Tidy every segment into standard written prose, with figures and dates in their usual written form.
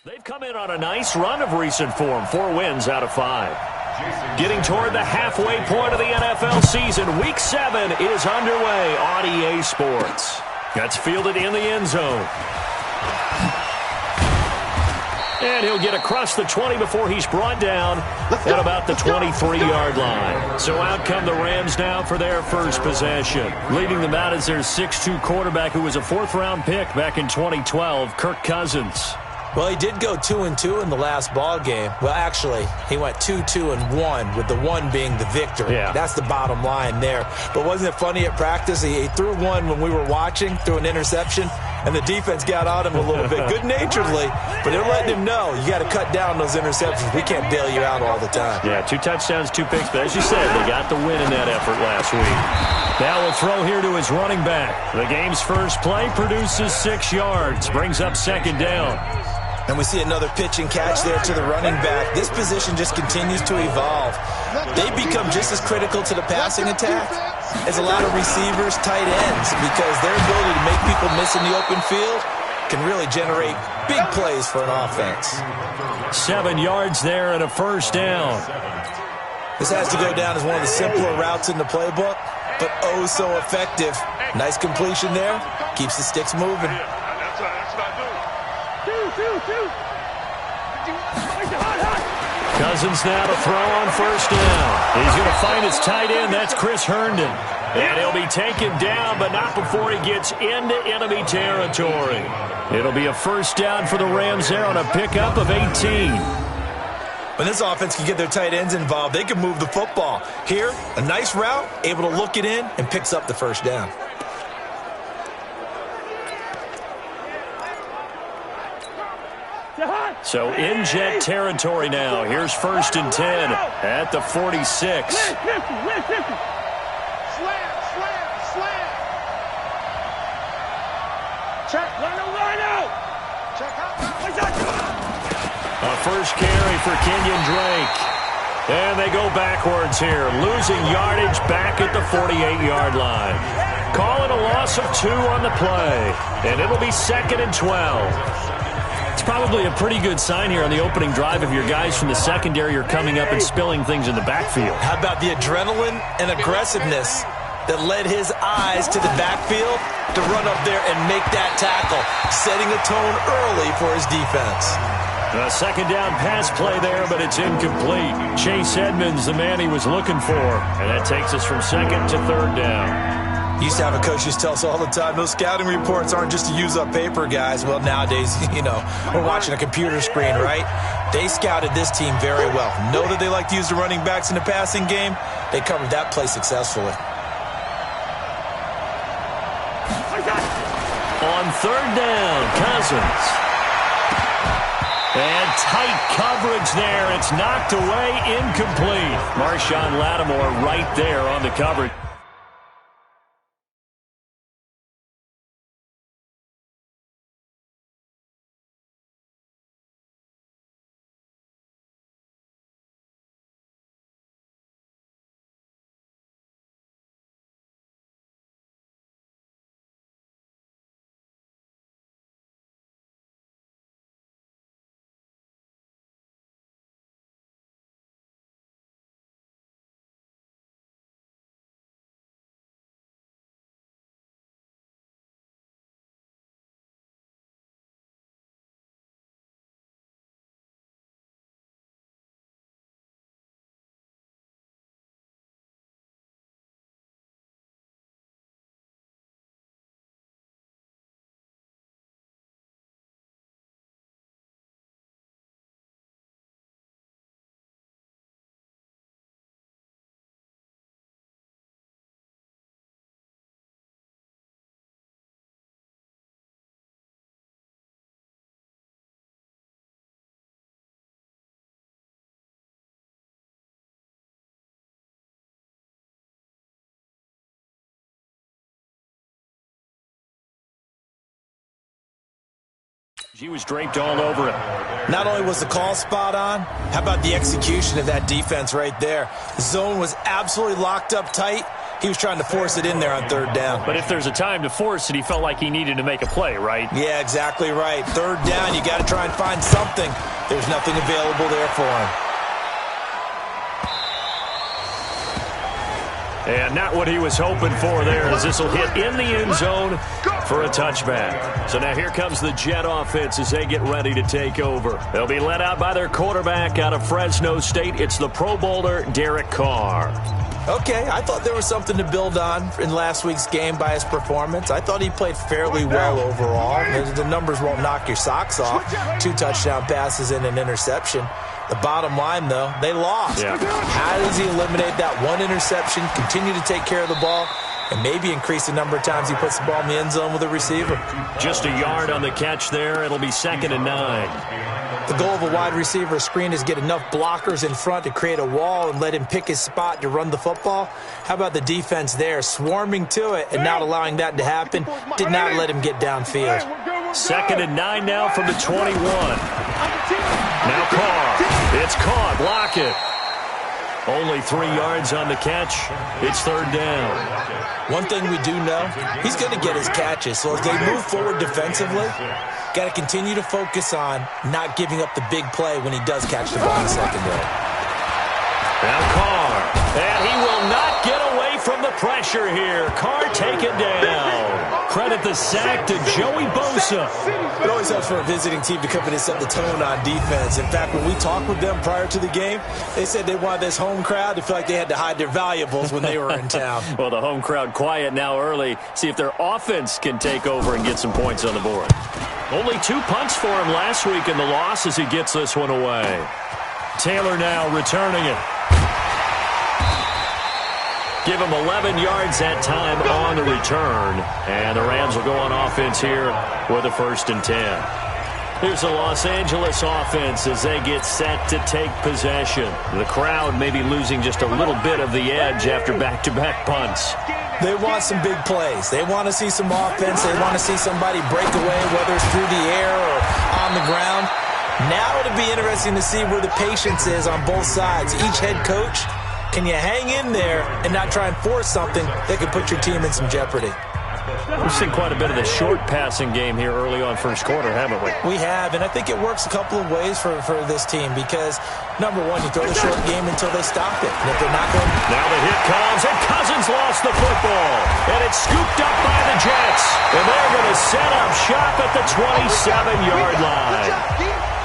They've come in on a nice run of recent form, 4 wins out of 5. Getting toward the halfway point of the NFL season, Week 7 is underway on EA Sports. That's fielded in the end zone. And he'll get across the 20 before he's brought down at about the 23-yard line. So out come the Rams now for their first possession. Leading them out is their 6'2 quarterback who was a 4th-round pick back in 2012, Kirk Cousins. Well, he did go 2-2 in the last ball game. Well, actually, he went 2-2-1, with the 1 being the victory. Yeah. That's the bottom line there. But wasn't it funny at practice? He threw one when we were watching, threw an interception, and the defense got on him a little bit, good-naturedly. But they're letting him know, you got to cut down those interceptions. We can't bail you out all the time. Yeah, 2 touchdowns, 2 picks. But as you said, they got the win in that effort last week. Now we'll throw here to his running back. The game's first play produces 6 yards, brings up 2nd down. And we see another pitch and catch there to the running back. This position just continues to evolve. They become just as critical to the passing attack as a lot of receivers, tight ends, because their ability to make people miss in the open field can really generate big plays for an offense. 7 yards there and a 1st down. This has to go down as one of the simpler routes in the playbook, but oh so effective. Nice completion there. Keeps the sticks moving. Cousins now to throw on 1st down. He's going to find his tight end. That's Chris Herndon. And he'll be taken down, but not before he gets into enemy territory. It'll be a 1st down for the Rams there on a pickup of 18. When this offense can get their tight ends involved, they can move the football. Here, a nice route, able to look it in, and picks up the 1st down. So in jet territory now. Here's 1st and 10 at the 46. Slam. Check, line out. Check out. A 1st carry for Kenyon Drake. And they go backwards here, losing yardage back at the 48-yard line. Call it a loss of 2 on the play. And it'll be 2nd and 12. It's probably a pretty good sign here on the opening drive if your guys from the secondary are coming up and spilling things in the backfield. How about the adrenaline and aggressiveness that led his eyes to the backfield to run up there and make that tackle, setting a tone early for his defense. A 2nd down pass play there, but it's incomplete. Chase Edmonds, the man he was looking for, and that takes us from 2nd to 3rd down. Used to have a coach used to tell us all the time, those scouting reports aren't just to use up paper, guys. Well, nowadays, we're watching a computer screen, right? They scouted this team very well. Know that they like to use the running backs in the passing game. They covered that play successfully. On 3rd down, Cousins. And tight coverage there. It's knocked away, incomplete. Marshawn Lattimore right there on the coverage. He was draped all over him. Not only was the call spot on, how about the execution of that defense right there? The zone was absolutely locked up tight. He was trying to force it in there on third down. But if there's a time to force it, he felt like he needed to make a play, right? Yeah, exactly right. Third down, you got to try and find something. There's nothing available there for him. And not what he was hoping for there, as this will hit in the end zone for a touchback. So now here comes the Jet offense as they get ready to take over. They'll be led out by their quarterback out of Fresno State. It's the Pro Bowler, Derek Carr. Okay, I thought there was something to build on in last week's game by his performance. I thought he played fairly well overall. The numbers won't knock your socks off. 2 touchdown passes and an interception. The bottom line, though, they lost. Yeah. How does he eliminate that one interception, continue to take care of the ball, and maybe increase the number of times he puts the ball in the end zone with a receiver? Just a yard on the catch there. It'll be 2nd and 9. The goal of a wide receiver screen is get enough blockers in front to create a wall and let him pick his spot to run the football. How about the defense there, swarming to it and not allowing that to happen? Did not let him get downfield. 2nd and 9 now from the 21. Now Carr. It's caught. Block it. Only 3 yards on the catch. It's 3rd down. One thing we do know, he's going to get his catches. So as they move forward defensively, got to continue to focus on not giving up the big play when he does catch the ball in the secondary. Now Carr. And he will not get away from the pressure here. Carr taken down. Credit the sack to Joey Bosa. It always helps for a visiting team to come in and set the tone on defense. In fact, when we talked with them prior to the game, they said they wanted this home crowd to feel like they had to hide their valuables when they were in town. Well, the home crowd quiet now early. See if their offense can take over and get some points on the board. Only 2 punts for him last week in the loss as he gets this one away. Taylor now returning it. Give him 11 yards that time on the return. And the Rams will go on offense here with a 1st and 10. Here's the Los Angeles offense as they get set to take possession. The crowd may be losing just a little bit of the edge after back-to-back punts. They want some big plays. They want to see some offense. They want to see somebody break away, whether it's through the air or on the ground. Now it'll be interesting to see where the patience is on both sides. Each head coach, can you hang in there and not try and force something that could put your team in some jeopardy? We've seen quite a bit of the short passing game here early on first quarter, haven't we? We have, and I think it works a couple of ways for this team because, number one, you throw the short game until they stop it. And if they're not going... Now the hit comes, and Cousins lost the football. And it's scooped up by the Jets. And they're going to set up shop at the 27-yard line.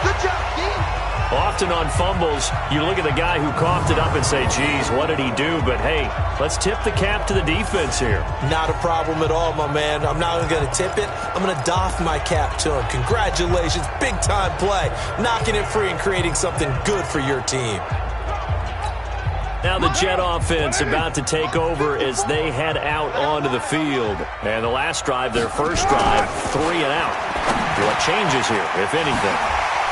Good job, Dean. Often on fumbles, you look at the guy who coughed it up and say, geez, what did he do? But, hey, let's tip the cap to the defense here. Not a problem at all, my man. I'm not even going to tip it. I'm going to doff my cap to him. Congratulations. Big-time play. Knocking it free and creating something good for your team. Now the Jet offense about to take over as they head out onto the field. And the last drive, their first drive, 3 and out. What changes here, if anything?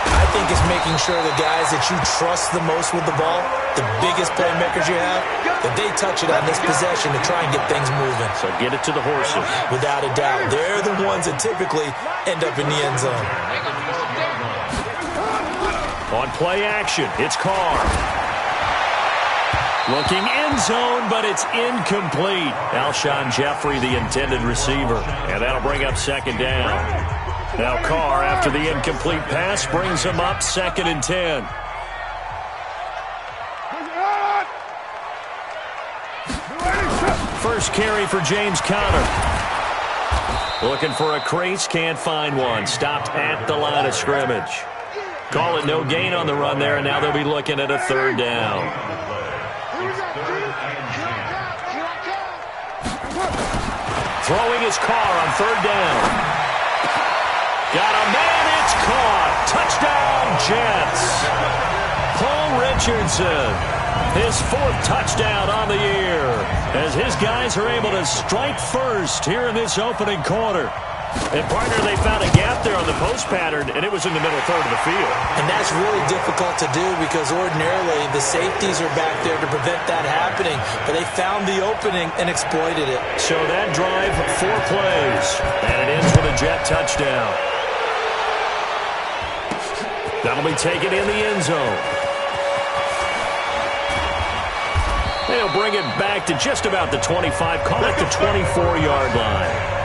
I think it's making sure the guys that you trust the most with the ball, the biggest playmakers you have, that they touch it on this possession to try and get things moving. So get it to the horses. Without a doubt. They're the ones that typically end up in the end zone. On play action, it's Carr. Looking end zone, but it's incomplete. Alshon Jeffrey, the intended receiver. And that'll bring up 2nd down. Now Carr, after the incomplete pass, brings him up 2nd and 10. First carry for James Conner. Looking for a crease, can't find one. Stopped at the line of scrimmage. Call it no gain on the run there, and now they'll be looking at a 3rd down. Throwing his Carr on 3rd down. Got a man, it's caught. Touchdown, Jets. Paul Richardson, his 4th touchdown on the year, as his guys are able to strike first here in this opening quarter. And, partner, they found a gap there on the post pattern, and it was in the middle third of the field. And that's really difficult to do because ordinarily the safeties are back there to prevent that happening. But they found the opening and exploited it. So that drive, 4 plays, and it ends with a Jet touchdown. That'll be taken in the end zone. They'll bring it back to just about the 25, call it the 24-yard line.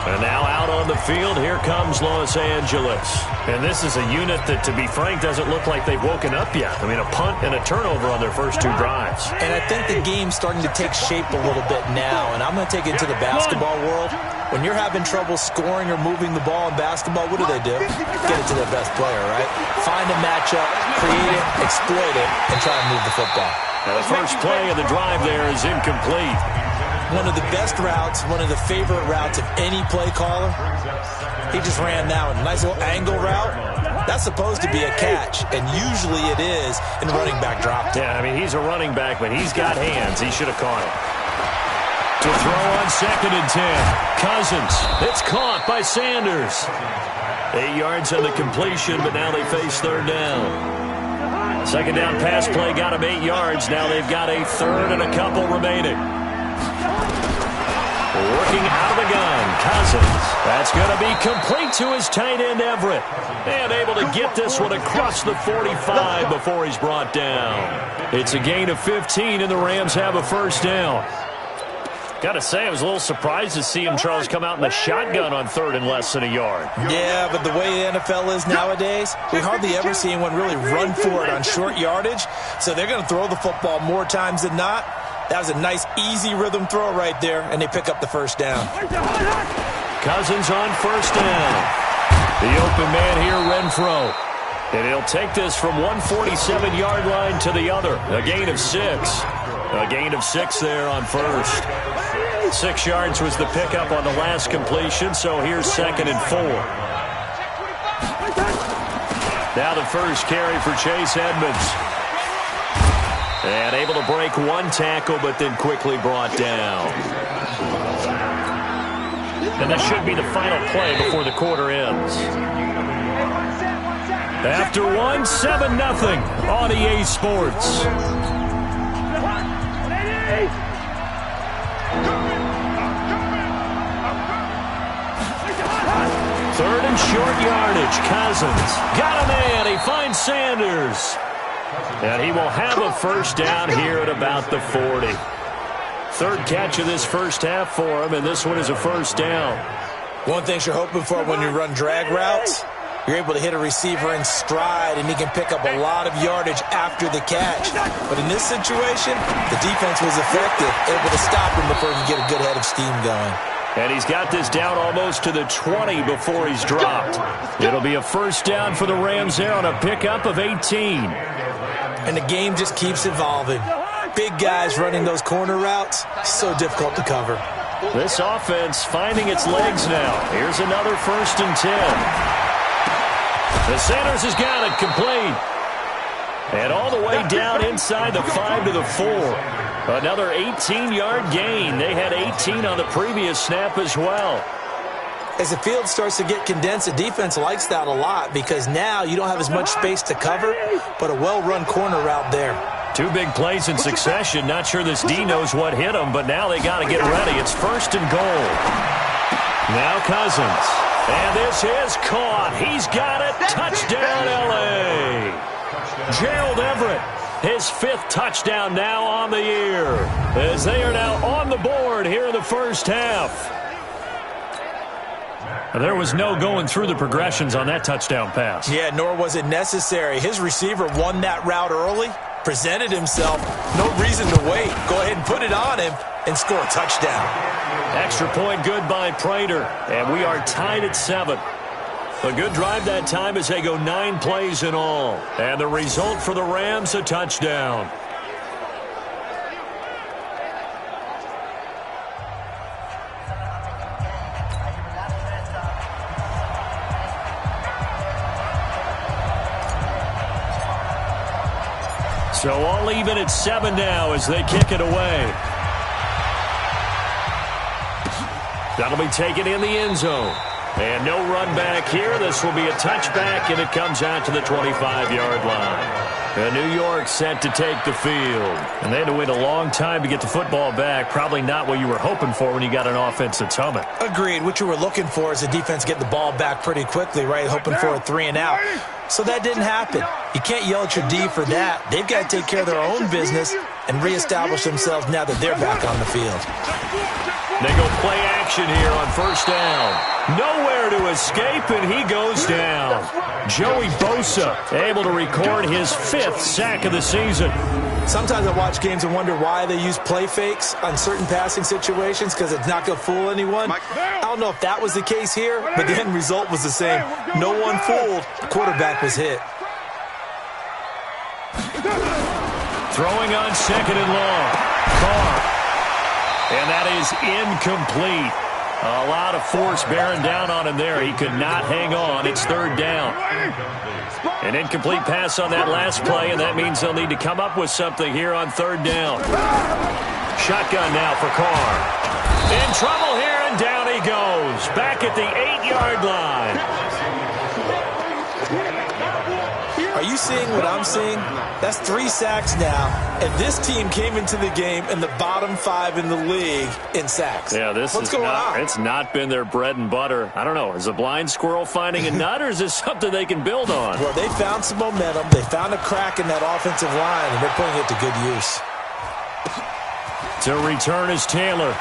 And now out on the field, here comes Los Angeles. And this is a unit that, to be frank, doesn't look like they've woken up yet. I mean, a punt and a turnover on their first 2 drives. And I think the game's starting to take shape a little bit now. And I'm going to take it to the basketball world. When you're having trouble scoring or moving the ball in basketball, what do? Get it to their best player, right? Find a matchup, create it, exploit it, and try and move the football. Now the first play of the drive there is incomplete. One of the best routes, one of the favorite routes of any play caller. He just ran that one. Nice little angle route. That's supposed to be a catch, and usually it is, and the running back dropped it. Yeah, I mean, he's a running back, but he's got hands. He should have caught it. To throw on 2nd and 10. Cousins. It's caught by Sanders. 8 yards on the completion, but now they face 3rd down. 2nd down pass play got him 8 yards. Now they've got a 3rd and a couple remaining. Working out of the gun, Cousins. That's going to be complete to his tight end, Everett. And able to get this one across the 45 before he's brought down. It's a gain of 15, and the Rams have a 1st down. Got to say, I was a little surprised to see him, Charles, come out in the shotgun on 3rd and less than a yard. Yeah, but the way the NFL is nowadays, we hardly ever see anyone really run for it on short yardage. So they're going to throw the football more times than not. That was a nice, easy rhythm throw right there, and they pick up the 1st down. Cousins on 1st down. The open man here, Renfro. And he'll take this from 147-yard line to the other. A gain of 6. A gain of 6 there on 1st. 6 yards was the pickup on the last completion, so here's 2nd and 4. Now the first carry for Chase Edmonds. And able to break 1 tackle, but then quickly brought down. And this should be the final play before the quarter ends. After 1, 7-0 on EA Sports. Third and short yardage. Cousins got a man. He finds Sanders. And he will have a 1st down here at about the 40. 3rd catch of this first half for him, and this one is a 1st down. One thing you're hoping for when you run drag routes, you're able to hit a receiver in stride, and he can pick up a lot of yardage after the catch. But in this situation, the defense was effective, able to stop him before he could get a good head of steam going. And he's got this down almost to the 20 before he's dropped. It'll be a 1st down for the Rams there on a pickup of 18. And the game just keeps evolving. Big guys running those corner routes, so difficult to cover. This offense finding its legs now. Here's another 1st and 10. The Sanders has got it complete. And all the way down inside the 5 to the 4. Another 18-yard gain. They had 18 on the previous snap as well. As the field starts to get condensed, the defense likes that a lot because now you don't have as much space to cover, but a well-run corner route there. 2 big plays in succession. Not sure this D knows what hit him, but now they got to get ready. It's 1st and goal. Now Cousins. And this is caught. He's got it. Touchdown, L.A. Gerald Everett, his 5th touchdown now on the year, as they are now on the board here in the first half. There was no going through the progressions on that touchdown pass. Yeah, nor was it necessary. His receiver won that route early, presented himself. No reason to wait. Go ahead and put it on him and score a touchdown. Extra point good by Prater, and we are tied at 7. A good drive that time as they go 9 plays in all. And the result for the Rams, a touchdown. So all even at 7 now as they kick it away. That'll be taken in the end zone. And no run back here. This will be a touchback, and it comes out to the 25-yard line. New York set to take the field. And they had to wait a long time to get the football back. Probably not what you were hoping for when you got an offense that's humming. Agreed. What you were looking for is the defense get the ball back pretty quickly, right? Hoping for a 3 and out. So that didn't happen. You can't yell at your D for that. They've got to take care of their own business and reestablish themselves now that they're back on the field. They go play action here on first down. Nowhere to escape, and he goes down. Joey Bosa able to record his 5th sack of the season. Sometimes I watch games and wonder why they use play fakes on certain passing situations, because it's not going to fool anyone. I don't know if that was the case here, but the end result was the same. No one fooled. The quarterback was hit. Throwing on 2nd and long. Carr. And that is incomplete. A lot of force bearing down on him there. He could not hang on. It's 3rd down. An incomplete pass on that last play, and that means they'll need to come up with something here on 3rd down. Shotgun now for Carr. In trouble here, and down he goes. Back at the 8-yard line. Are you seeing what I'm seeing? That's 3 sacks now, and this team came into the game in the bottom 5 in the league in sacks. Yeah, what's going on? It's not been their bread and butter. I don't know. Is a blind squirrel finding a nut, or is this something they can build on? Well, they found some momentum. They found a crack in that offensive line, and they're putting it to good use. To return is Taylor.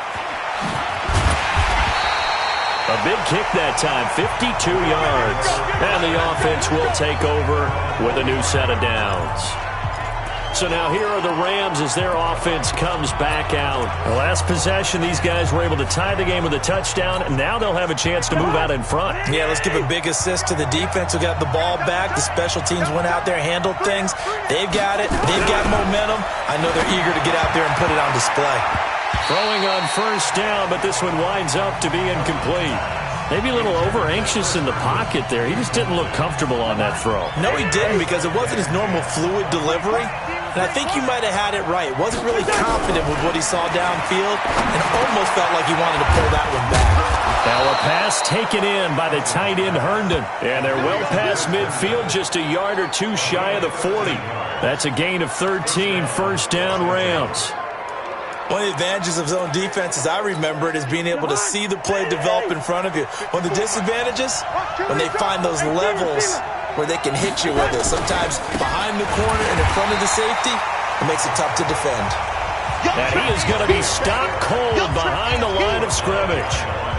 A big kick that time, 52 yards. And the offense will take over with a new set of downs. So now here are the Rams as their offense comes back out. The last possession, these guys were able to tie the game with a touchdown, and now they'll have a chance to move out in front. Yeah, let's give a big assist to the defense who got the ball back. The special teams went out there, handled things. They've got it. They've got momentum. I know they're eager to get out there and put it on display. Throwing on first down, but this one winds up to be incomplete. Maybe a little over-anxious in the pocket there. He just didn't look comfortable on that throw. No, he didn't, because it wasn't his normal fluid delivery. And I think you might have had it right. Wasn't really confident with what he saw downfield and almost felt like he wanted to pull that one back. Now a pass taken in by the tight end Herndon. And they're well past midfield, just a yard or two shy of the 40. That's a gain of 13, first down Rams. One of the advantages of zone defense, as I remember it, is being able to see the play develop in front of you. One of the disadvantages, when they find those levels where they can hit you with it. Sometimes behind the corner and in front of the safety, it makes it tough to defend. And he is going to be stopped cold behind the line of scrimmage.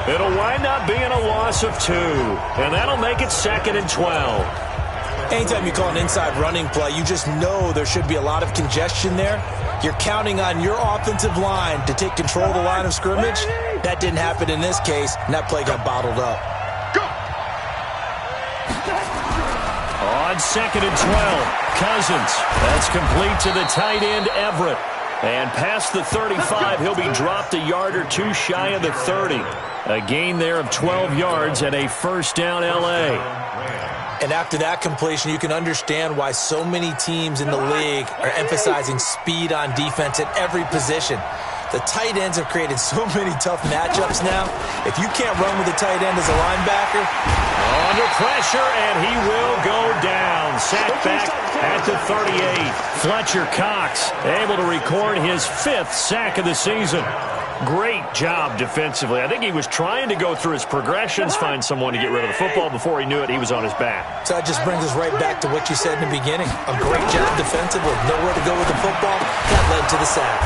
It'll wind up being a loss of 2, and that'll make it 2nd and 12. Anytime you call an inside running play, you just know there should be a lot of congestion there. You're counting on your offensive line to take control of the line of scrimmage. That didn't happen in this case, and that play got bottled up. On 2nd and 12, Cousins. That's complete to the tight end, Everett. And past the 35, he'll be dropped a yard or two shy of the 30. A gain there of 12 yards and a first down L.A. And after that completion, you can understand why so many teams in the league are emphasizing speed on defense at every position. The tight ends have created so many tough matchups now. If you can't run with a tight end as a linebacker, under pressure, and he will go down. Sacked back at the 38. Fletcher Cox able to record his 5th sack of the season. Great job defensively. I think he was trying to go through his progressions, find someone to get rid of the football. Before he knew it, he was on his back. So that just brings us right back to what you said in the beginning. A great job defensively. Nowhere to go with the football. That led to the sack.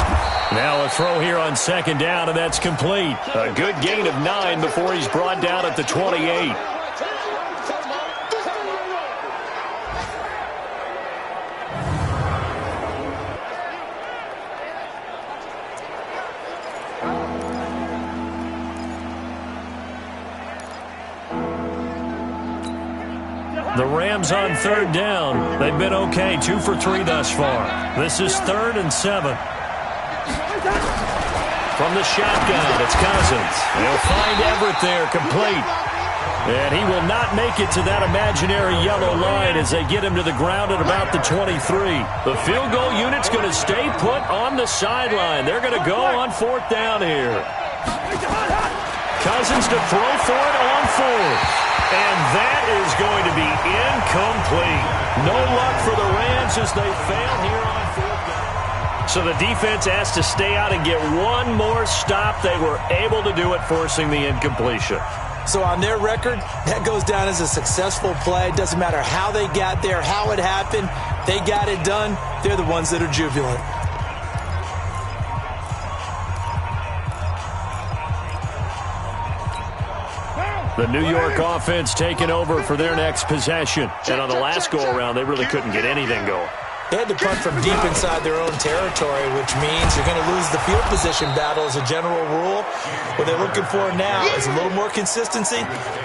Now a throw here on 2nd down, and that's complete. A good gain of 9 before he's brought down at the 28. The Rams on 3rd down. They've been okay, 2 for 3 thus far. This is 3rd and 7. From the shotgun, it's Cousins. They'll find Everett there, complete. And he will not make it to that imaginary yellow line as they get him to the ground at about the 23. The field goal unit's going to stay put on the sideline. They're going to go on 4th down here. Cousins to throw for it on 4th. And that is going to be incomplete. No luck for the Rams as they fail here on fourth down. So the defense has to stay out and get one more stop. They were able to do it, forcing the incompletion. So on their record, that goes down as a successful play. It doesn't matter how they got there, how it happened. They got it done. They're the ones that are jubilant. The New York offense taking over for their next possession. And on the last go-around, they really couldn't get anything going. They had to punt from deep inside their own territory, which means you're going to lose the field position battle as a general rule. What they're looking for now is a little more consistency,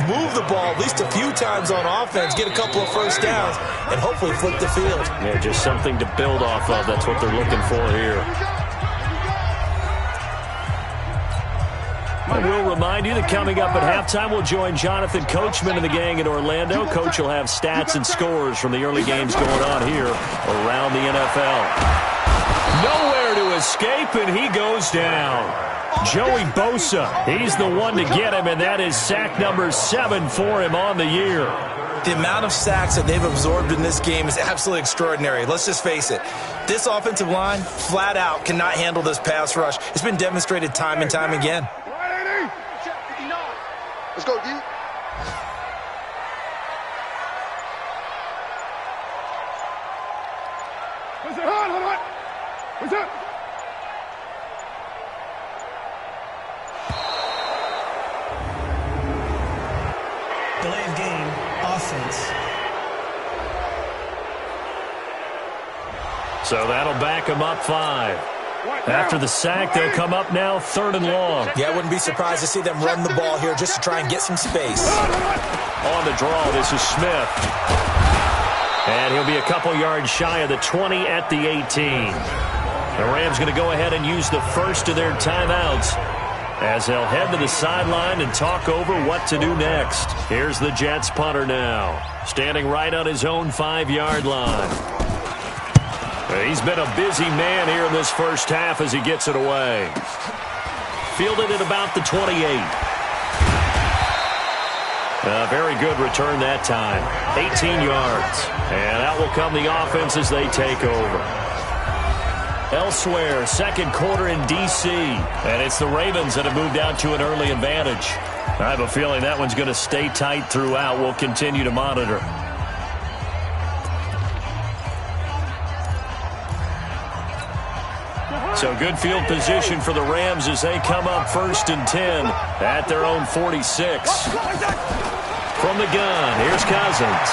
move the ball at least a few times on offense, get a couple of first downs, and hopefully flip the field. Yeah, just something to build off of. That's what they're looking for here. I will remind you that coming up at halftime, we'll join Jonathan Coachman and the gang in Orlando. Coach will have stats and scores from the early games going on here around the NFL. Nowhere to escape, and he goes down. Joey Bosa, he's the one to get him, and that is sack number 7 for him on the year. The amount of sacks that they've absorbed in this game is absolutely extraordinary. Let's just face it. This offensive line, flat out, cannot handle this pass rush. It's been demonstrated time and time again. Let's go, D. Hold on. What's up? Delay of game, offense. So that'll back him up 5. After the sack, they'll come up now 3rd and long. Yeah, I wouldn't be surprised to see them run the ball here just to try and get some space. On the draw, this is Smith. And he'll be a couple yards shy of the 20 at the 18. The Rams going to go ahead and use the first of their timeouts as they'll head to the sideline and talk over what to do next. Here's the Jets punter now, standing right on his own 5-yard line. He's been a busy man here in this first half as he gets it away. Fielded at about the 28. A very good return that time. 18 yards. And out will come the offense as they take over. Elsewhere, second quarter in D.C. And it's the Ravens that have moved out to an early advantage. I have a feeling that one's going to stay tight throughout. We'll continue to monitor. So good field position for the Rams as they come up 1st and 10 at their own 46. From the gun, here's Cousins.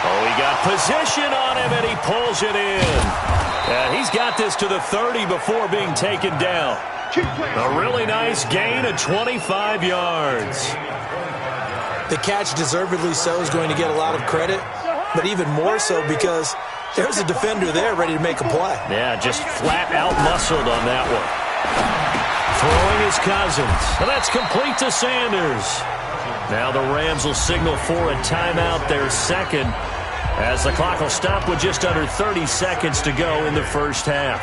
Oh, he got position on him, and he pulls it in. And he's got this to the 30 before being taken down. A really nice gain of 25 yards. The catch, deservedly so, is going to get a lot of credit, but even more so because there's a defender there ready to make a play. Yeah, just flat out muscled on that one. Throwing is Cousins. And that's complete to Sanders. Now the Rams will signal for a timeout, their second, as the clock will stop with just under 30 seconds to go in the first half.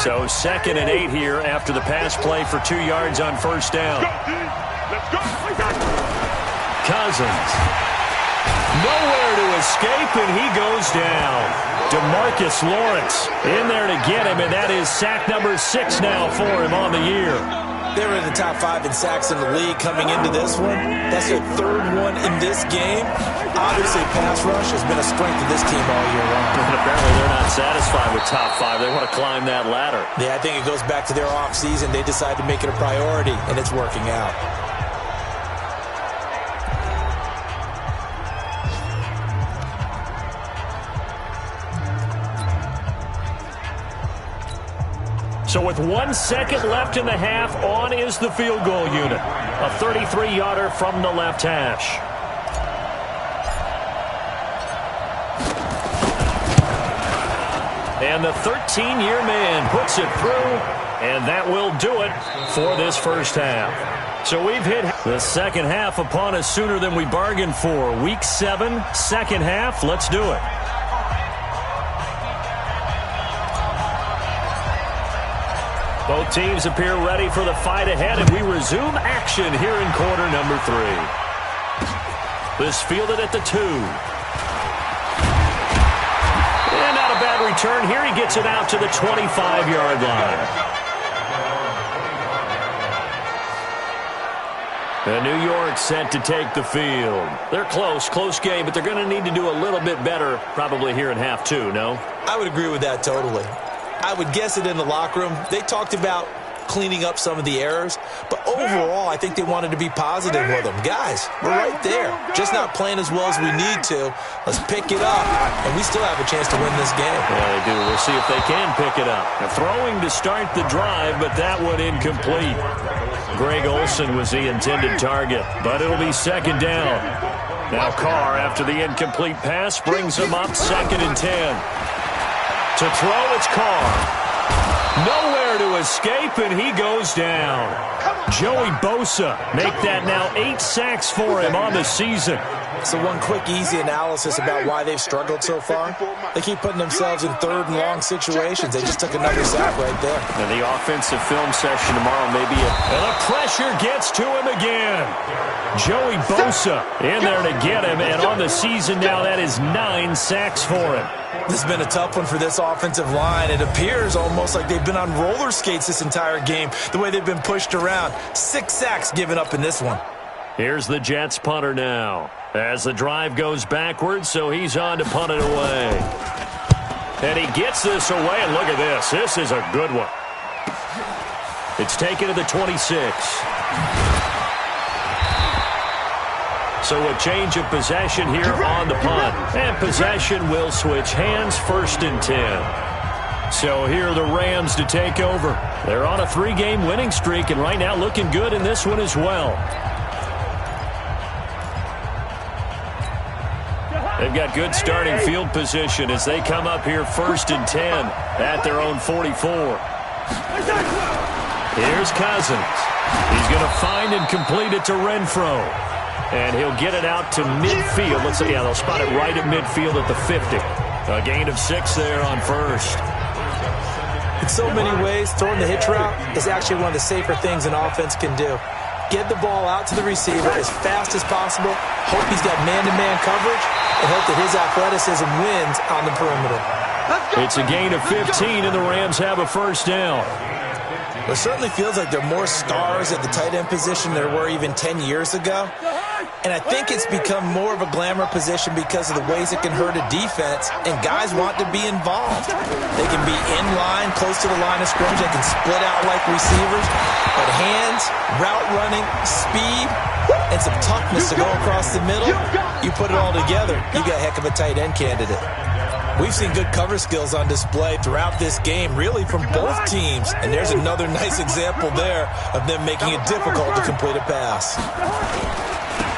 So 2nd and 8 here after the pass play for 2 yards on first down. Cousins. Nowhere to escape, and he goes down. DeMarcus Lawrence in there to get him, and that is sack number 6 now for him on the year. They were in the top 5 in sacks in the league coming into this one. That's their 3rd one in this game. Obviously, pass rush has been a strength of this team all year long. And apparently they're not satisfied with top 5. They want to climb that ladder. Yeah, I think it goes back to their offseason. They decided to make it a priority, and it's working out. So with 1 second left in the half, on is the field goal unit. A 33-yarder from the left hash. And the 13-year man puts it through, and that will do it for this first half. So we've hit the second half upon us sooner than we bargained for. Week 7, second half. Let's do it. Both teams appear ready for the fight ahead, and we resume action here in quarter number 3. This fielded at the 2. And not a bad return here. He gets it out to the 25-yard line. And New York set to take the field. They're close game, but they're going to need to do a little bit better probably here in half 2, no? I would agree with that totally. I would guess it in the locker room. They talked about cleaning up some of the errors, but overall, I think they wanted to be positive with them. Guys, we're right there. Just not playing as well as we need to. Let's pick it up, and we still have a chance to win this game. Yeah, they do. We'll see if they can pick it up. Now, throwing to start the drive, but that one incomplete. Greg Olsen was the intended target, but it'll be second down. Now Carr, after the incomplete pass, brings him up 2nd and 10. To throw, it's Carr. Nowhere to escape, and he goes down. Joey Bosa make that now 8 sacks for him on the season. So one quick, easy analysis about why they've struggled so far. They keep putting themselves in 3rd and long situations. They just took another sack right there. And the offensive film session tomorrow may be and the pressure gets to him again. Joey Bosa in there to get him, and on the season now, that is 9 sacks for him. This has been a tough one for this offensive line. It appears almost like they've been on roller skates this entire game, the way they've been pushed around. 6 sacks given up in this one. Here's the Jets punter now, as the drive goes backwards, so he's on to punt it away. And he gets this away, and look at this. This is a good one. It's taken to the 26. So a change of possession here on the punt. And possession will switch hands, 1st and 10. So here are the Rams to take over. They're on a 3-game winning streak, and right now looking good in this one as well. They've got good starting field position as they come up here 1st and 10 at their own 44. Here's Cousins. He's going to find and complete it to Renfro. And he'll get it out to midfield. Let's see, yeah, they'll spot it right at midfield at the 50. A gain of 6 there on 1st. In so many ways, throwing the hitch route is actually one of the safer things an offense can do. Get the ball out to the receiver as fast as possible, hope he's got man-to-man coverage, and hope that his athleticism wins on the perimeter. It's a gain of 15, and the Rams have a 1st down. It certainly feels like there are more stars at the tight end position than there were even 10 years ago. And I think it's become more of a glamour position because of the ways it can hurt a defense, and guys want to be involved. They can be in line, close to the line of scrimmage. They can split out like receivers. But hands, route running, speed, and some toughness to go across the middle, you put it all together, you got a heck of a tight end candidate. We've seen good cover skills on display throughout this game, really from both teams. And there's another nice example there of them making it difficult to complete a pass.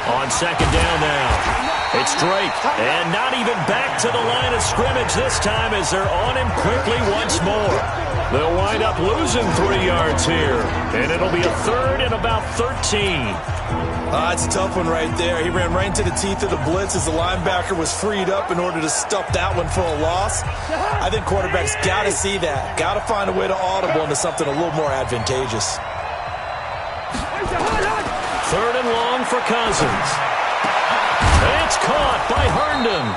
On 2nd down now, it's Drake, and not even back to the line of scrimmage this time as they're on him quickly once more. They'll wind up losing 3 yards here, and it'll be a 3rd and about 13. It's a tough one right there. He ran right into the teeth of the blitz as the linebacker was freed up in order to stuff that one for a loss. I think quarterbacks got to see that, got to find a way to audible into something a little more advantageous. 3rd and long for Cousins. It's caught by Herndon.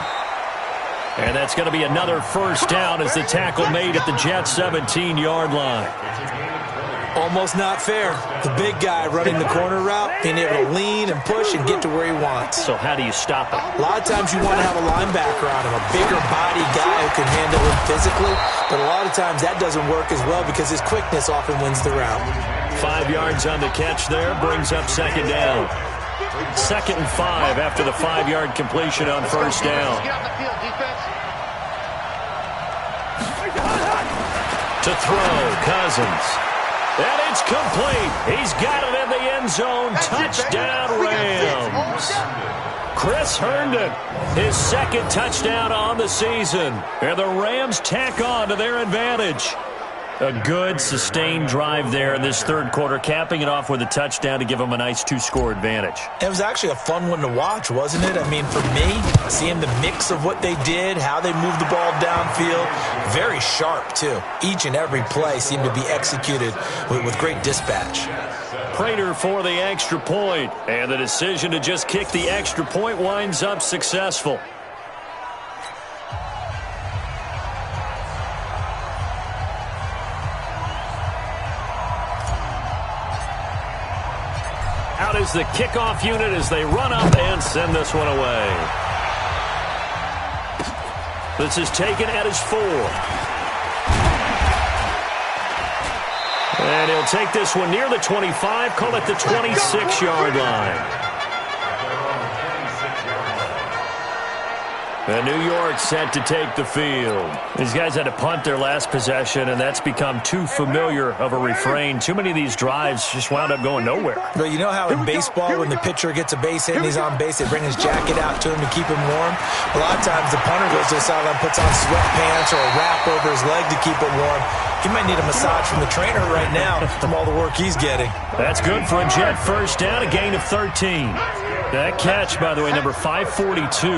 And that's going to be another 1st down as the tackle made at the Jets' 17-yard line. Almost not fair. The big guy running the corner route, being able to lean and push and get to where he wants. So how do you stop it? A lot of times you want to have a linebacker on him, a bigger body guy who can handle him physically. But a lot of times that doesn't work as well because his quickness often wins the route. 5 yards on the catch there, brings up 2nd down. 2nd and 5 after the 5-yard completion on 1st down. To throw, Cousins. And it's complete. He's got it in the end zone. Touchdown, Rams. Chris Herndon, his 2nd touchdown on the season. And the Rams tack on to their advantage. A good, sustained drive there in this third quarter, capping it off with a touchdown to give them a nice 2-score advantage. It was actually a fun one to watch, wasn't it? I mean, for me, seeing the mix of what they did, how they moved the ball downfield, very sharp, too. Each and every play seemed to be executed with great dispatch. Prater for the extra point, and the decision to just kick the extra point winds up successful. Out is the kickoff unit as they run up and send this one away. This is taken at his 4. And he'll take this one near the 25, call it the 26-yard line. And New York set to take the field. These guys had to punt their last possession, and that's become too familiar of a refrain. Too many of these drives just wound up going nowhere. But you know how in baseball, when the pitcher gets a base hit and he's on base, they bring his jacket out to him to keep him warm? A lot of times the punter goes to the sideline, puts on sweatpants or a wrap over his leg to keep it warm. He might need a massage from the trainer right now from all the work he's getting. That's good for a Jet first down, a gain of 13. That catch, by the way, number 542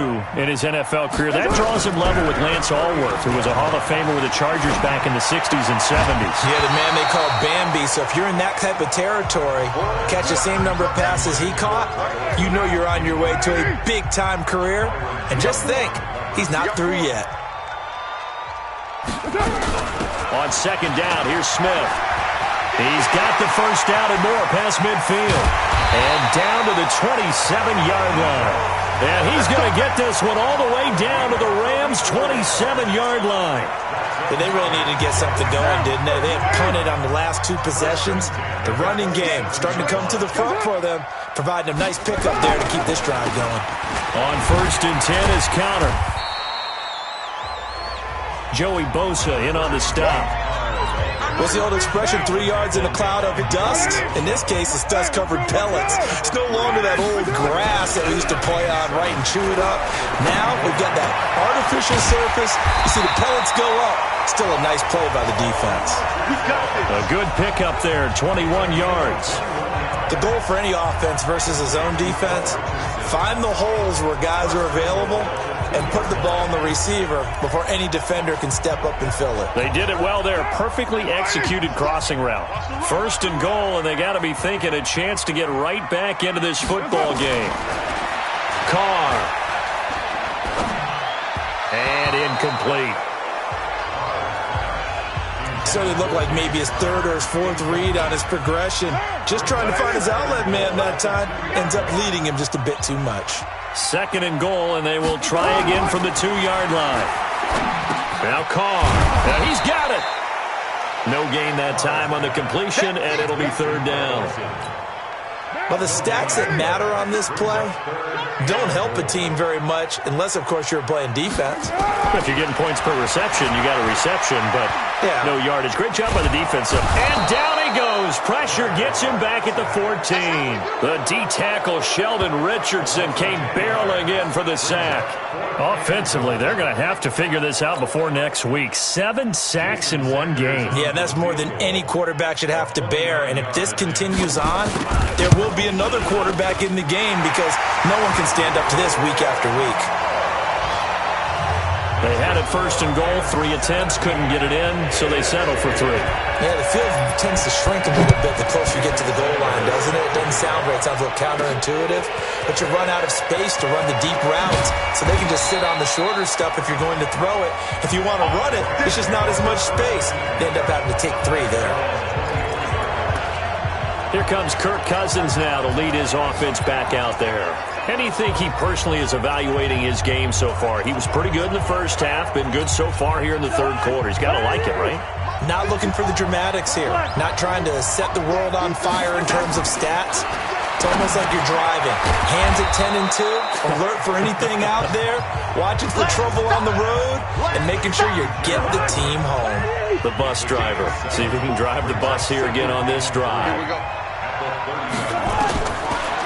in his NFL career. That draws him level with Lance Allworth, who was a Hall of Famer with the Chargers back in the 60s and 70s. Yeah, the man they call Bambi. So if you're in that type of territory, catch the same number of passes he caught, you know you're on your way to a big-time career. And just think, he's not through yet. On second down, here's Smith. He's got the first down and more past midfield. And down to the 27-yard line. And he's going to get this one all the way down to the Rams' 27-yard line. But they really needed to get something going, didn't they? They had punted on the last 2 possessions. The running game starting to come to the front for them, providing a nice pickup there to keep this drive going. On first and 10 is counter. Joey Bosa in on the stop. What's the old expression, 3 yards in a cloud of dust? In this case, it's dust-covered pellets. It's no longer that old grass that we used to play on, right, and chew it up. Now we've got that artificial surface. You see the pellets go up. Still a nice play by the defense. A good pickup there, 21 yards. The goal for any offense versus a zone defense, find the holes where guys are available and put the ball on the receiver before any defender can step up and fill it. They did it well there. Perfectly executed crossing route. First and goal, and they got to be thinking a chance to get right back into this football game. Carr. And incomplete. So it looked like maybe his 3rd or his 4th read on his progression. Just trying to find his outlet man that time. Ends up leading him just a bit too much. Second and goal, and they will try again from the 2-yard line. Now Carr. Now he's got it. No gain that time on the completion, and it'll be 3rd down. Well, the stats that matter on this play don't help a team very much unless, of course, you're playing defense. If you're getting points per reception, you got a reception, but no yardage. Great job by the defensive. And down he goes. Pressure gets him back at the 14. The D-tackle, Sheldon Richardson, came barreling in for the sack. Offensively, they're going to have to figure this out before next week. 7 sacks in 1 game. Yeah, and that's more than any quarterback should have to bear. And if this continues on, there will be another quarterback in the game because no one can stand up to this week after week. They had it first and goal, 3 attempts, couldn't get it in, so they settled for 3. Yeah, the field tends to shrink a little bit the closer you get to the goal line, doesn't it? It doesn't sound right. It sounds a little counterintuitive. But you run out of space to run the deep routes, so they can just sit on the shorter stuff if you're going to throw it. If you want to run it, it's just not as much space. They end up having to take 3 there. Here comes Kirk Cousins now to lead his offense back out there. And you think he personally is evaluating his game so far? He was pretty good in the first half, been good so far here in the 3rd quarter. He's got to like it, right? Not looking for the dramatics here. Not trying to set the world on fire in terms of stats. It's almost like you're driving. Hands at 10 and 2, alert for anything out there, watching for trouble on the road, and making sure you get the team home. The bus driver. See if he can drive the bus here again on this drive.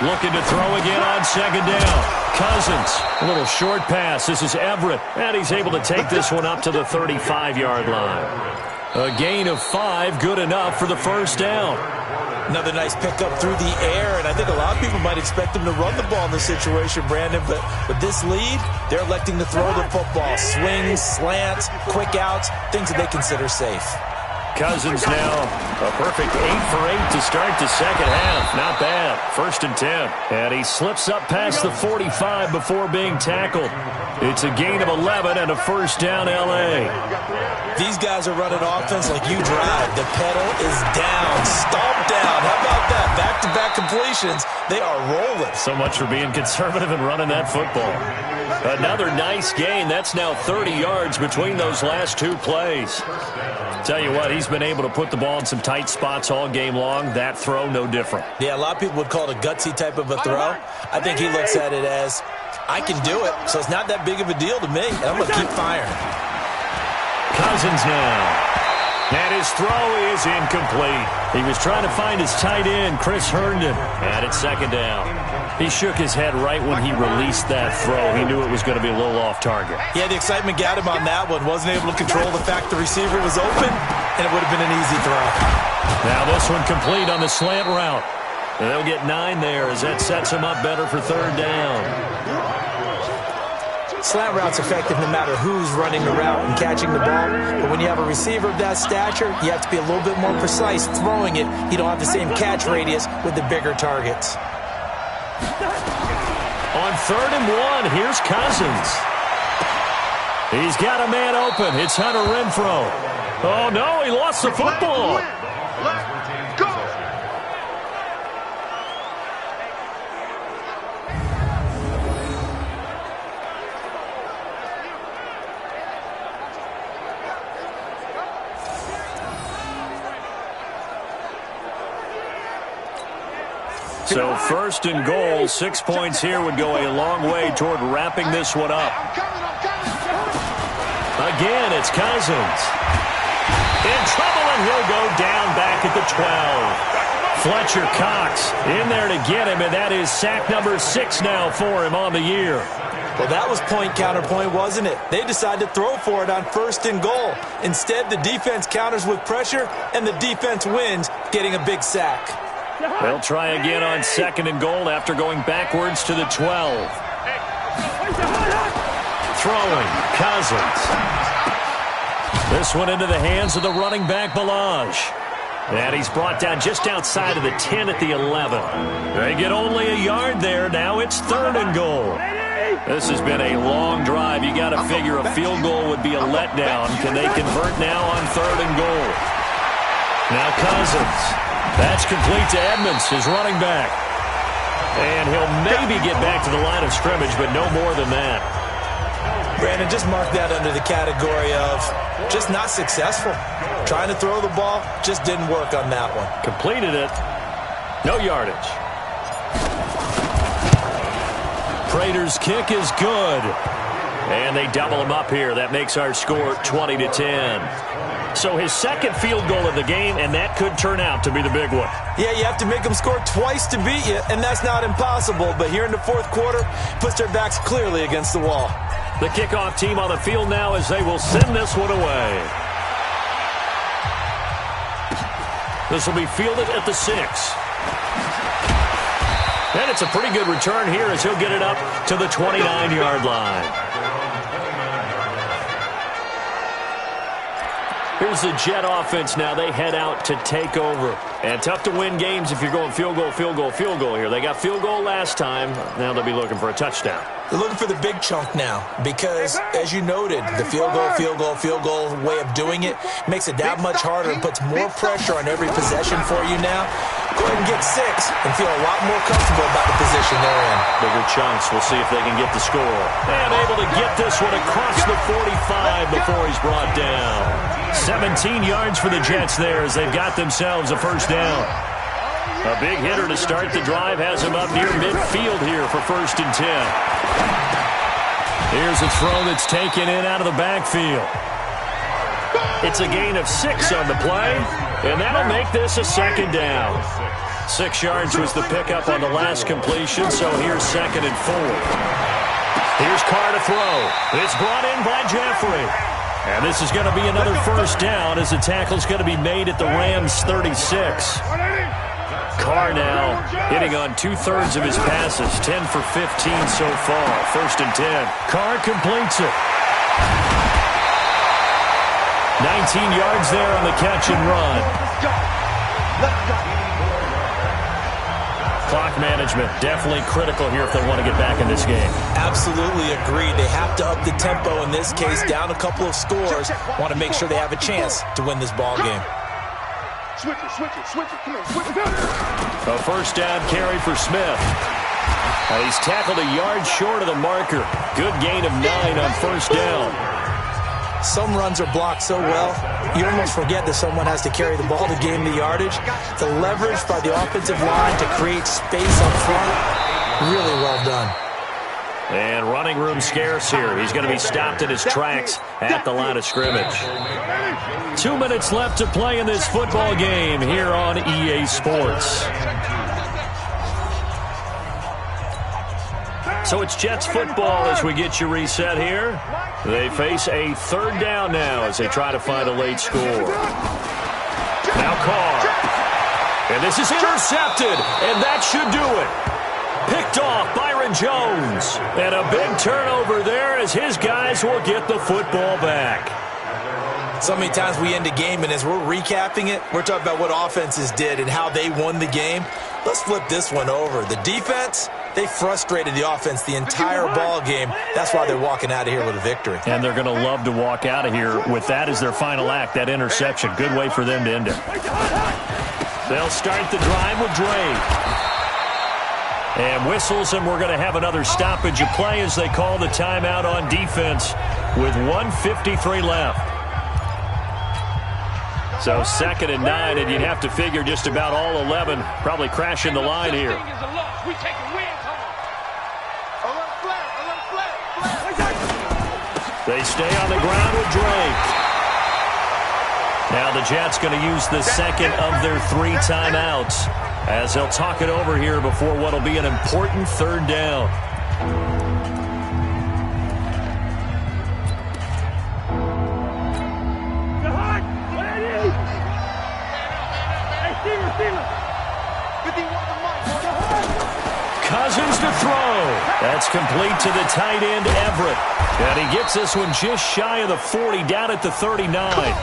Looking to throw again on second down. Cousins, a little short pass. This is Everett, and he's able to take this one up to the 35-yard line. A gain of 5, good enough for the first down. Another nice pickup through the air, and I think a lot of people might expect them to run the ball in this situation, Brandon, but with this lead, they're electing to throw the football. Swings, slants, quick outs, things that they consider safe. Cousins now a perfect 8 for 8 to start the second half. Not bad. 1st and 10. And he slips up past the 45 before being tackled. It's a gain of 11 and a first down L.A. These guys are running offense like you drive. The pedal is down, stomped down. How about that? Back-to-back completions. They are rolling. So much for being conservative and running that football. Another nice gain. That's now 30 yards between those last 2 plays. Tell you what, he's been able to put the ball in some tight spots all game long. That throw, no different. Yeah, a lot of people would call it a gutsy type of a throw. I think he looks at it as, I can do it, so it's not that big of a deal to me, and I'm going to keep firing. Cousins now. And his throw is incomplete. He was trying to find his tight end, Chris Herndon, and it's second down. He shook his head right when he released that throw. He knew it was going to be a little off target. Yeah, the excitement got him on that one. Wasn't able to control the fact the receiver was open, and it would have been an easy throw. Now this one complete on the slant route. And they'll get 9 there as that sets him up better for third down. Slant route's effective no matter who's running the route and catching the ball. But when you have a receiver of that stature, you have to be a little bit more precise throwing it. You don't have the same catch radius with the bigger targets. On 3rd and 1, here's Cousins. He's got a man open. It's Hunter Renfrow. Oh, no, he lost the football. Let's go. So 1st and goal, 6 points here would go a long way toward wrapping this one up. Again, it's Cousins. In trouble, and he'll go down back at the 12. Fletcher Cox in there to get him, and that is sack number 6 now for him on the year. Well, that was point counterpoint, wasn't it? They decided to throw for it on 1st and goal. Instead, the defense counters with pressure, and the defense wins, getting a big sack. They'll try again on 2nd and goal after going backwards to the 12. Throwing, Cousins. This one into the hands of the running back, Balaj. And he's brought down just outside of the 10 at the 11. They get only a yard there. Now it's 3rd and goal. This has been a long drive. You got to figure a field goal would be a letdown. Can they convert now on 3rd and goal? Now Cousins. That's complete to Edmonds, his running back. And he'll maybe get back to the line of scrimmage, but no more than that. Brandon, just mark that under the category of just not successful. Trying to throw the ball, just didn't work on that one. Completed it. No yardage. Prater's kick is good. And they double him up here. That makes our score 20-10. So his 2nd field goal of the game, and that could turn out to be the big one. Yeah, you have to make them score twice to beat you, and that's not impossible. But here in the 4th quarter, puts their backs clearly against the wall. The kickoff team on the field now as they will send this one away. This will be fielded at the 6. And it's a pretty good return here as he'll get it up to the 29-yard line. Here's the Jet offense now. They head out to take over. And tough to win games if you're going field goal, field goal, field goal here. They got field goal last time. Now they'll be looking for a touchdown. They're looking for the big chunk now because, as you noted, the field goal way of doing it makes it that much harder and puts more pressure on every possession for you now. Go ahead and get 6 and feel a lot more comfortable about the position they're in. Bigger chunks. We'll see if they can get the score. And able to get this one across the 45 before he's brought down. 17 yards for the Jets there as they've got themselves a first down. A big hitter to start the drive has him up near midfield here for 1st and 10. Here's a throw that's taken in out of the backfield. It's a gain of 6 on the play, and that'll make this a 2nd down. 6 yards was the pickup on the last completion, so here's 2nd and 4. Here's Carr to throw. It's brought in by Jeffrey. And this is going to be another first down as the tackle's going to be made at the Rams' 36. Carr now hitting on 2/3 of his passes, 10 for 15 so far. 1st and 10. Carr completes it. 19 yards there on the catch and run. Clock management definitely critical here if they want to get back in this game. Absolutely agreed. They have to up the tempo in this case, down a couple of scores. Want to make sure they have a chance to win this ball game. Switch it. Come on, switch it. A first down carry for Smith. He's tackled a yard short of the marker. Good gain of 9 on first down. Some runs are blocked so well, you almost forget that someone has to carry the ball to gain the yardage. The leverage by the offensive line to create space up front, really well done. And running room scarce here. He's going to be stopped in his tracks at the line of scrimmage. 2 minutes left to play in this football game here on EA Sports. So it's Jets football as we get you reset here. They face a third down now as they try to find a late score. Now Carr. And this is intercepted, and that should do it. Picked off Byron Jones. And a big turnover there as his guys will get the football back. So many times we end a game, and as we're recapping it, we're talking about what offenses did and how they won the game. Let's flip this one over. The defense, they frustrated the offense the entire ball game. That's why they're walking out of here with a victory. And they're going to love to walk out of here with that as their final act, that interception. Good way for them to end it. They'll start the drive with Drake. And whistles, and we're going to have another stoppage of play as they call the timeout on defense with 1:53 left. So 2nd and 9, and you'd have to figure just about all 11 probably crashing the line here. They stay on the ground with Drake. Now the Jets going to use the second of their 3 timeouts as they'll talk it over here before what will be an important third down. Cousins to throw. That's complete to the tight end, Everett. And he gets this one just shy of the 40, down at the 39.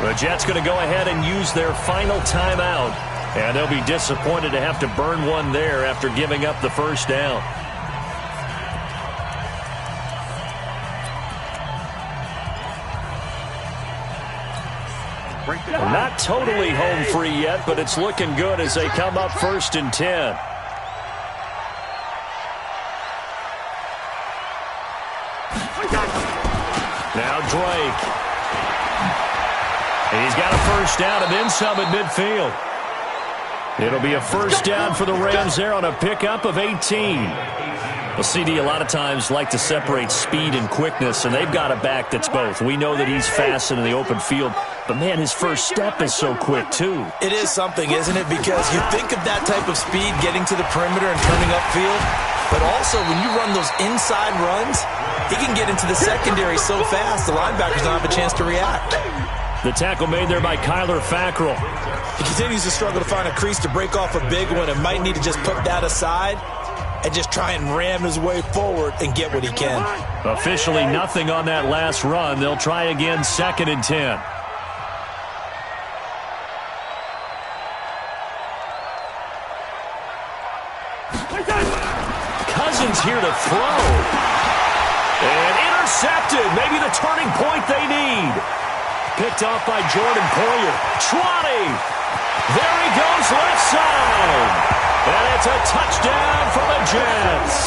The Jets going to go ahead and use their final timeout. And they'll be disappointed to have to burn one there after giving up the first down. Not totally home free yet, but it's looking good as they come up 1st and 10. Now Drake. He's got a first down and then some at midfield. It'll be a first down for the Rams there on a pickup of 18. Well, CD a lot of times like to separate speed and quickness, and they've got a back that's both. We know that he's fast in the open field, but, man, his first step is so quick, too. It is something, isn't it? Because you think of that type of speed getting to the perimeter and turning upfield, but also when you run those inside runs, he can get into the secondary so fast the linebackers don't have a chance to react. The tackle made there by Kyler Fackrell. He continues to struggle to find a crease to break off a big one and might need to just put that aside and just try and ram his way forward and get what he can. Officially nothing on that last run. They'll try again 2nd and 10. Cousins here to throw. And intercepted. Maybe the turning point they need. Picked off by Jordan Poyer. Trotty. There he goes left side. And it's a touchdown for the Jets.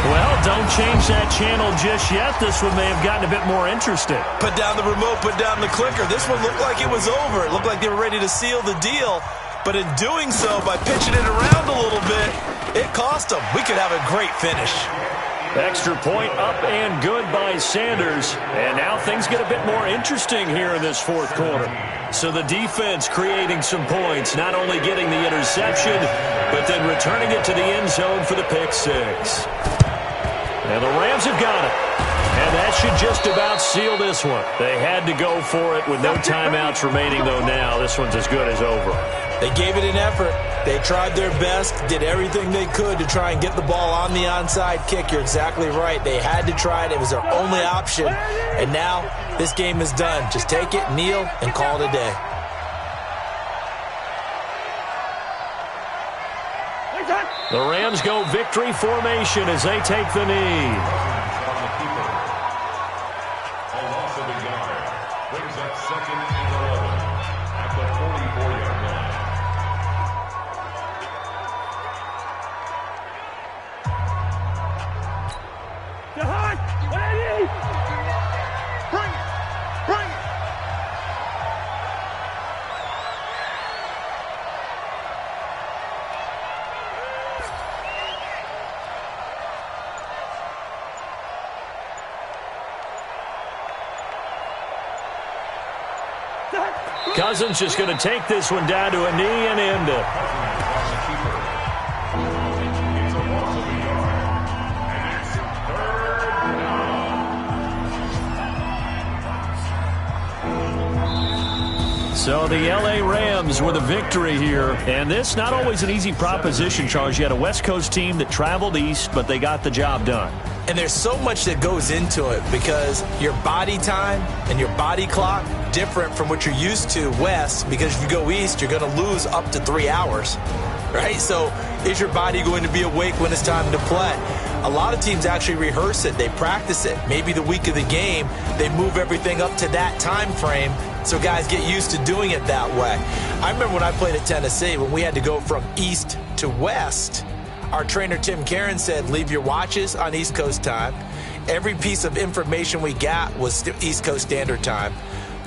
Well, don't change that channel just yet. This one may have gotten a bit more interesting. Put down the remote, put down the clicker. This one looked like it was over. It looked like they were ready to seal the deal. But in doing so, by pitching it around a little bit, it cost them. We could have a great finish. Extra point up and good by Sanders. And now things get a bit more interesting here in this 4th quarter. So the defense creating some points, not only getting the interception, but then returning it to the end zone for the pick 6. And the Rams have got it. And that should just about seal this one. They had to go for it with no timeouts remaining, though now. This one's as good as over. They gave it an effort. They tried their best, did everything they could to try and get the ball on the onside kick. You're exactly right. They had to try it. It was their only option. And now this game is done. Just take it, kneel, and call it a day. The Rams go victory formation as they take the knee. Cousins just going to take this one down to a knee and end it. So the L.A. Rams with a victory here. And this not always an easy proposition, Charles. You had a West Coast team that traveled east, but they got the job done. And there's so much that goes into it because your body time and your body clock different from what you're used to west, because if you go east, you're going to lose up to 3 hours, right? So is your body going to be awake when it's time to play? A lot of teams actually rehearse it. They practice it. Maybe the week of the game, they move everything up to that time frame so guys get used to doing it that way. I remember when I played at Tennessee, when we had to go from east to west, our trainer, Tim Karen, said, leave your watches on East Coast time. Every piece of information we got was East Coast Standard Time.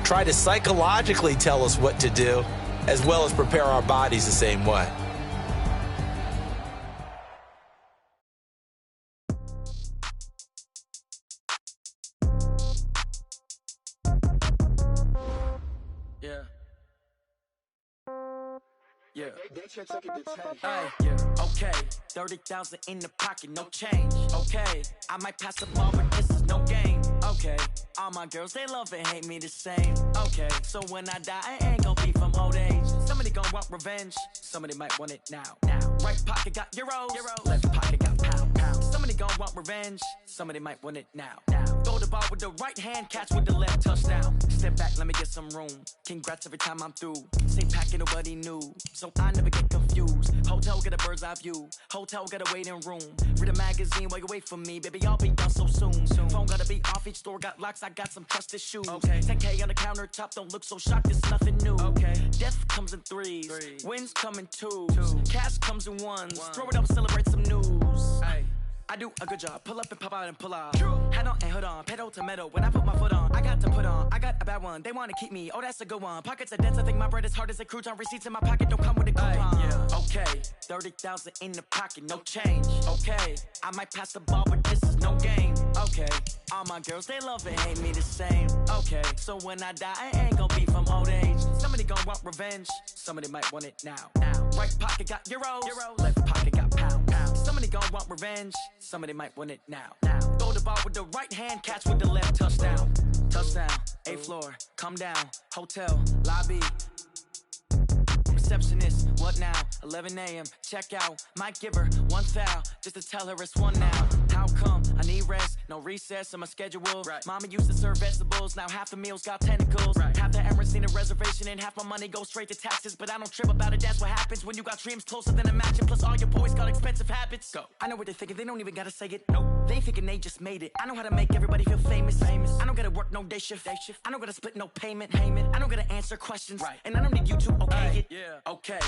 Try to psychologically tell us what to do, as well as prepare our bodies the same way. Yeah. Okay. 30,000 in the pocket, no change. Okay. I might pass the ball, but this is no game. Okay. All my girls, they love and hate me the same. Okay. So when I die, I ain't gonna be from old age. Somebody gonna want revenge. Somebody might want it now. Right pocket got euros. Left pocket got pound. Somebody gonna want revenge. Somebody might want it now. Throw the ball with the right hand, catch with the left, touchdown. Step back, let me get some room. Congrats every time I'm through. Same packet, nobody knew. So I never get confused. Hotel get a bird's eye view. Hotel get a waiting room. Read a magazine while you wait for me. Baby, I'll be done so soon. Phone gotta be off, each store got locks. I got some trusted shoes. Okay. 10K on the countertop, don't look so shocked, it's nothing new. Okay. Death comes in threes. Wins come in twos. Cash comes in ones. Throw it up, celebrate some news. Ay. I do a good job. Pull up and pop out and pull out. Head on and hood on. Pedal to metal. When I put my foot on, I got to put on. I got a bad one. They want to keep me. Oh, that's a good one. Pockets are dense. I think my bread is hard as a crouton. Receipts in my pocket don't come with a coupon. Okay. 30,000 in the pocket. No change. Okay. I might pass the ball, but this is no game. Okay. All my girls, they love and hate me the same. Okay. So when I die, I ain't gonna be from old age. Somebody gonna want revenge. Somebody might want it now. Right pocket got euros. Left pocket got pound. Somebody gonna want revenge. Somebody might want it now. Throw the ball with the right hand, catch with the left, touchdown. Touchdown, 8th floor, come down, hotel, lobby. Receptionist, what now? 11 a.m., check out. Might give her one foul, just to tell her it's one now. How come? I need rest, no recess in my schedule. Mama used to serve vegetables, now half the meals got tentacles. Half the Emirates need a reservation and half my money goes straight to taxes. But I don't trip about it, that's what happens when you got dreams closer than a match. And plus all your boys got expensive habits. Go. I know what they're thinking, they don't even gotta say it. Nope. They ain't thinking they just made it. I know how to make everybody feel famous. I don't gotta work no day shift. I don't gotta split no payment. I don't gotta answer questions. And I don't need you to okay it. Okay.